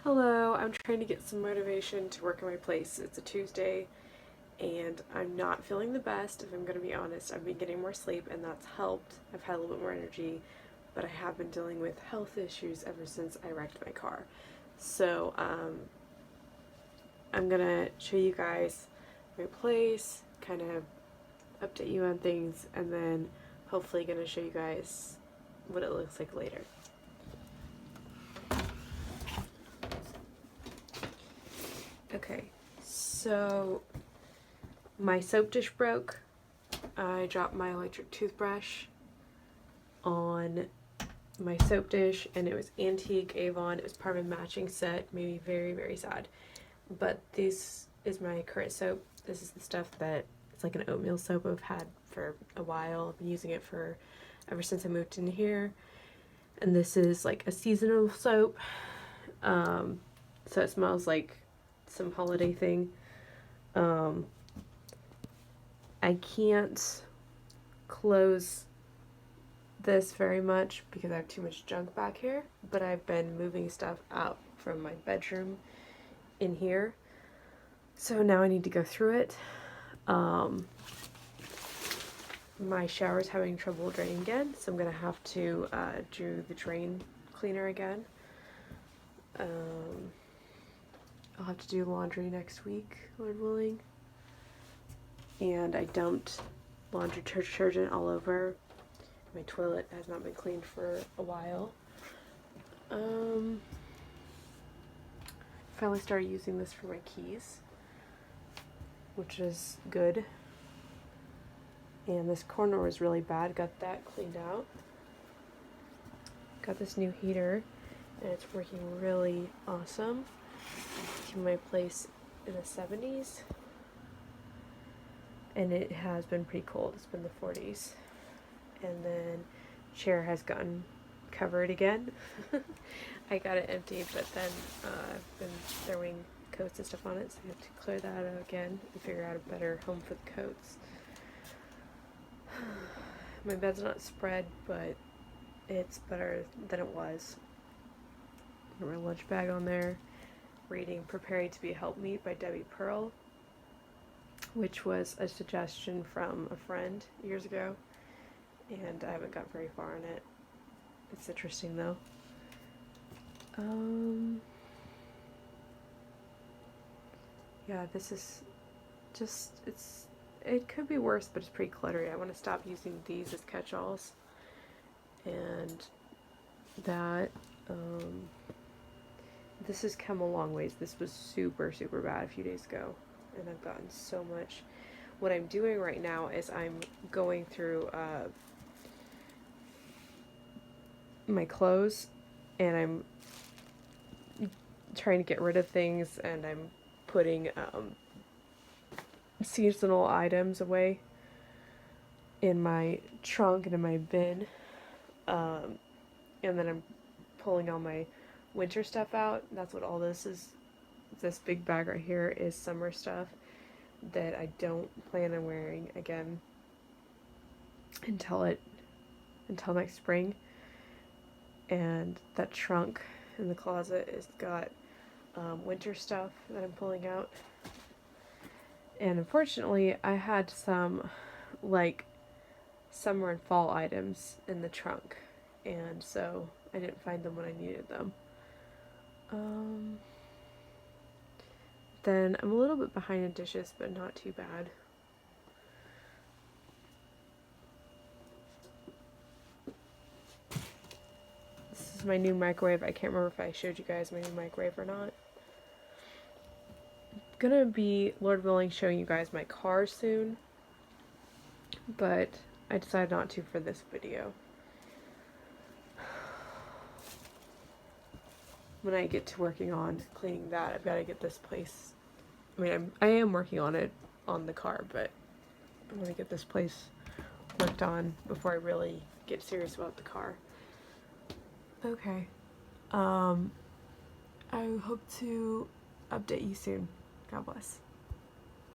Hello, I'm trying to get some motivation to work on my place. It's a Tuesday and I'm not feeling the best, if I'm going to be honest. I've been getting more sleep and that's helped. I've had a little bit more energy, but I have been dealing with health issues ever since I wrecked my car. So, I'm going to show you guys my place, kind of update you on things, and then hopefully going to show you guys what it looks like later. Okay, so my soap dish broke. I dropped my electric toothbrush on my soap dish and it was antique Avon. It was part of a matching set. Made me very, very sad. But this is my current soap. This is the stuff that it's like an oatmeal soap I've had for a while. I've been using it for ever since I moved in here. And this is like a seasonal soap. So it smells like some holiday thing. I can't close this very much because I have too much junk back here, but I've been moving stuff out from my bedroom in here. So now I need to go through it. My shower's having trouble draining again, so I'm gonna have to do the drain cleaner again. I'll have to do laundry next week, Lord willing. And I dumped laundry detergent all over. My toilet has not been cleaned for a while. Finally started using this for my keys, which is good. And this corner was really bad. Got that cleaned out. Got this new heater, and it's working really awesome. To my place in the 70s. And it has been pretty cold. It's been the 40s. And then chair has gotten covered again. I got it emptied, but then I've been throwing coats and stuff on it, so I have to clear that out again and figure out a better home for the coats. My bed's not spread, but it's better than it was. Got my lunch bag on there. Reading Preparing to be a Helpmeet by Debbie Pearl, which was a suggestion from a friend years ago, and I haven't got very far in it. It's interesting though. Yeah, this is just, it could be worse, but it's pretty cluttery. I want to stop using these as catch-alls. And that, this has come a long ways. This was super, super bad a few days ago, and I've gotten so much. What I'm doing right now is I'm going through my clothes, and I'm trying to get rid of things, and I'm putting seasonal items away in my trunk and in my bin, and then I'm pulling all my winter stuff out. That's what all this is. This big bag right here is summer stuff that I don't plan on wearing again until next spring. And that trunk in the closet has got winter stuff that I'm pulling out. And unfortunately, I had some like summer and fall items in the trunk, and so I didn't find them when I needed them. Then I'm a little bit behind in dishes, but not too bad. This is my new microwave. I can't remember if I showed you guys my new microwave or not. I'm gonna be, Lord willing, showing you guys my car soon, but I decided not to for this video. When I get to working on cleaning that, I've got to get this place. I mean, I am working on it on the car, but I'm going to get this place worked on before I really get serious about the car. Okay. I hope to update you soon. God bless.